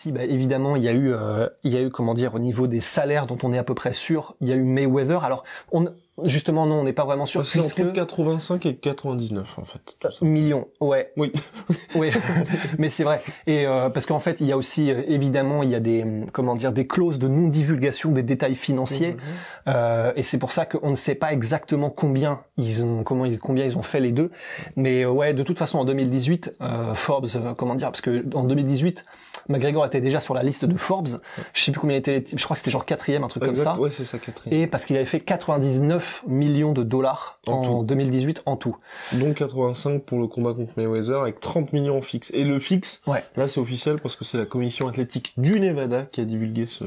aussi, bah, évidemment, il y a eu, comment dire, au niveau des salaires dont on est à peu près sûr, il y a eu Mayweather. Alors, justement, non, on n'est pas vraiment sûr. C'est entre 85 et 99, en fait. Millions, ouais. Oui. Oui, mais c'est vrai. Et parce qu'en fait, il y a aussi, évidemment, il y a des, comment dire, des clauses de non-divulgation des détails financiers. Et c'est pour ça qu'on ne sait pas exactement combien ils ont fait les deux. Mais ouais, de toute façon, en 2018, Forbes, comment dire, parce que en 2018, McGregor était déjà sur la liste de Forbes. Je sais plus combien il était, je crois que c'était genre 4e, un truc comme ça. Ouais, c'est ça, 4e. Et parce qu'il avait fait 99 millions de dollars en 2018 en tout. Donc 85 pour le combat contre Mayweather avec 30 millions en fixe. Et le fixe, là c'est officiel parce que c'est la commission athlétique du Nevada qui a divulgué ce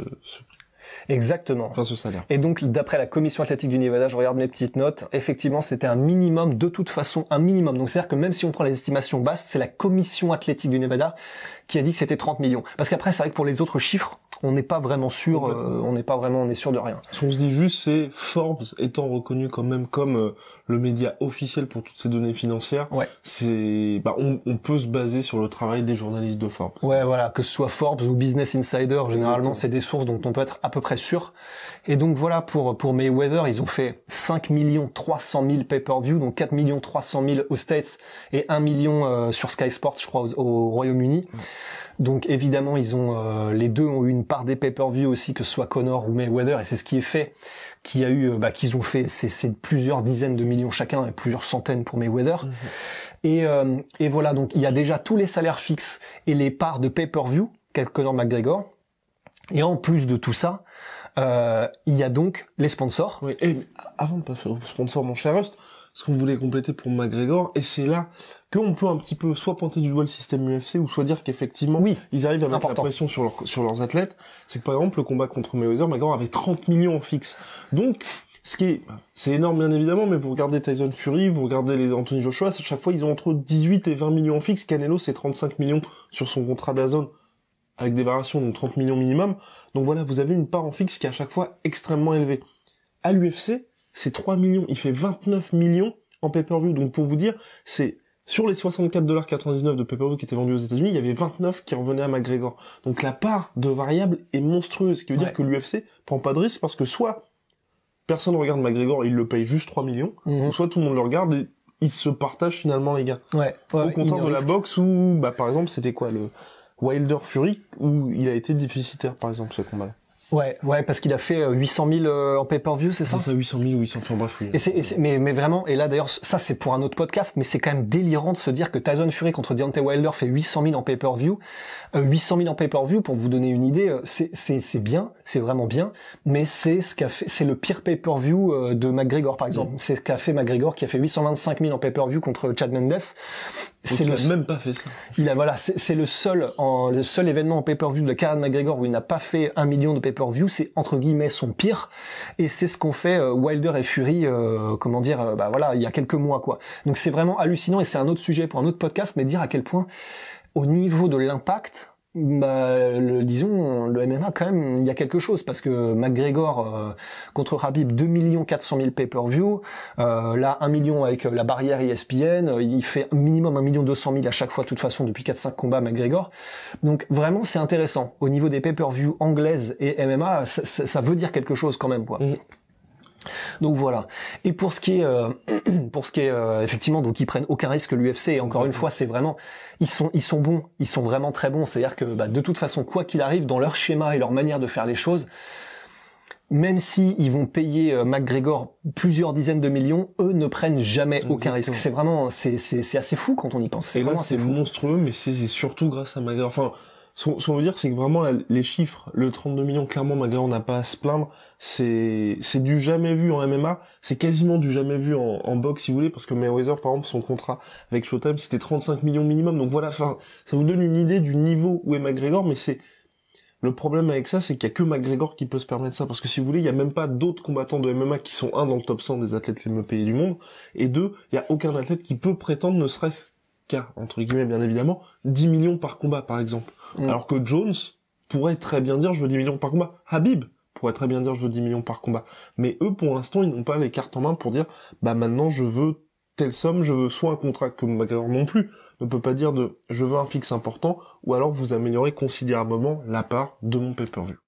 Exactement. Enfin, ce salaire. Et donc, d'après la commission athlétique du Nevada, je regarde mes petites notes, effectivement, c'était un minimum, de toute façon, un minimum. Donc, c'est-à-dire que même si on prend les estimations basses, c'est la commission athlétique du Nevada qui a dit que c'était 30 millions. Parce qu'après, c'est vrai que pour les autres chiffres, on n'est pas vraiment sûr, on est sûr de rien. Ce qu'on se dit juste, c'est Forbes étant reconnu quand même comme le média officiel pour toutes ces données financières. Ouais. C'est, on peut se baser sur le travail des journalistes de Forbes. Ouais, voilà, que ce soit Forbes ou Business Insider, généralement, c'est des sources dont on peut être à peu près sûr. Et donc voilà, pour Mayweather, ils ont fait 5 300 000 pay-per-view, donc 4 300 000 aux States et 1 million sur Sky Sports, je crois, au Royaume-Uni. Donc évidemment, les deux ont eu une part des pay-per-view aussi, que ce soit Conor ou Mayweather, et c'est ce qui est fait, qu'ils ont fait, c'est plusieurs dizaines de millions chacun et plusieurs centaines pour Mayweather. Et voilà, donc il y a déjà tous les salaires fixes et les parts de pay-per-view qu'a Conor McGregor. Et en plus de tout ça, il y a donc les sponsors. Oui, et avant de passer aux sponsors, mon cher Rust, ce qu'on voulait compléter pour McGregor, et c'est là qu'on peut un petit peu soit pointer du doigt le système UFC, ou soit dire qu'effectivement, ils arrivent à mettre la pression sur leurs athlètes. C'est que par exemple, le combat contre Mayweather, McGregor avait 30 millions en fixe. Donc, c'est énorme bien évidemment, mais vous regardez Tyson Fury, vous regardez les Anthony Joshua, à chaque fois ils ont entre 18 et 20 millions en fixe. Canelo, c'est 35 millions sur son contrat DAZN, avec des variations, donc 30 millions minimum. Donc voilà, vous avez une part en fixe qui est à chaque fois extrêmement élevée. À l'UFC, c'est 3 millions, il fait 29 millions en pay-per-view. Donc pour vous dire, c'est sur les 64,99$ de pay-per-view qui étaient vendus aux États-Unis, il y avait 29 qui revenaient à McGregor. Donc la part de variable est monstrueuse, ce qui veut dire que l'UFC prend pas de risque parce que soit personne regarde McGregor et il le paye juste 3 millions, ou soit tout le monde le regarde et ils se partagent finalement les gains. Au contraire de la boxe où, par exemple, c'était quoi le Wilder Fury, où il a été déficitaire, par exemple, ce combat-là. Ouais, parce qu'il a fait 800 000 en pay-per-view, c'est ça? C'est ça, 800 000 ou 800, enfin bref, oui. Mais vraiment, et là d'ailleurs, ça c'est pour un autre podcast, mais c'est quand même délirant de se dire que Tyson Fury contre Deontay Wilder fait 800 000 en pay-per-view. 800 000 en pay-per-view, pour vous donner une idée, c'est bien, c'est vraiment bien, mais c'est le pire pay-per-view de McGregor, par exemple. C'est ce qu'a fait McGregor, qui a fait 825 000 en pay-per-view contre Chad Mendes. Il a même pas fait ça. C'est le seul événement en pay-per-view de la carrière de McGregor où il n'a pas fait 1 million de pay-per-view, c'est entre guillemets son pire, et c'est ce qu'ont fait Wilder et Fury, il y a quelques mois, quoi. Donc c'est vraiment hallucinant, et c'est un autre sujet pour un autre podcast, mais dire à quel point, au niveau de l'impact, le MMA quand même, il y a quelque chose, parce que McGregor contre Khabib, 2 400 000 pay-per-view, là 1 million avec la barrière ESPN, il fait minimum 1 200 000 à chaque fois, de toute façon, depuis 4-5 combats McGregor. Donc vraiment c'est intéressant. Au niveau des pay-per-view anglaises et MMA, ça veut dire quelque chose quand même, quoi. Donc voilà. Et pour ce qui est effectivement, donc ils prennent aucun risque, l'UFC, et encore une fois, c'est vraiment, ils sont bons, ils sont vraiment très bons. C'est-à-dire que de toute façon, quoi qu'il arrive, dans leur schéma et leur manière de faire les choses, même si ils vont payer McGregor plusieurs dizaines de millions, eux ne prennent jamais aucun risque. C'est vraiment, c'est assez fou quand on y pense. Et là, c'est monstrueux, mais c'est surtout grâce à McGregor. Enfin, ce qu'on veut dire, c'est que vraiment, les chiffres, le 32 millions, clairement, McGregor n'a pas à se plaindre. C'est du jamais vu en MMA. C'est quasiment du jamais vu en boxe, si vous voulez, parce que Mayweather, par exemple, son contrat avec Showtime, c'était 35 millions minimum. Donc voilà, enfin, ça vous donne une idée du niveau où est McGregor, mais le problème avec ça, c'est qu'il y a que McGregor qui peut se permettre ça. Parce que si vous voulez, il y a même pas d'autres combattants de MMA qui sont, dans le top 100 des athlètes les mieux payés du monde, et deux, il y a aucun athlète qui peut prétendre, ne serait-ce qu'à, entre guillemets, bien évidemment, 10 millions par combat, par exemple. Alors que Jones pourrait très bien dire, je veux 10 millions par combat. Khabib pourrait très bien dire, je veux 10 millions par combat. Mais eux, pour l'instant, ils n'ont pas les cartes en main pour dire, maintenant, je veux telle somme, je veux soit un contrat que McGregor non plus ne peut pas dire de je veux un fixe important, ou alors vous améliorez considérablement la part de mon pay-per-view.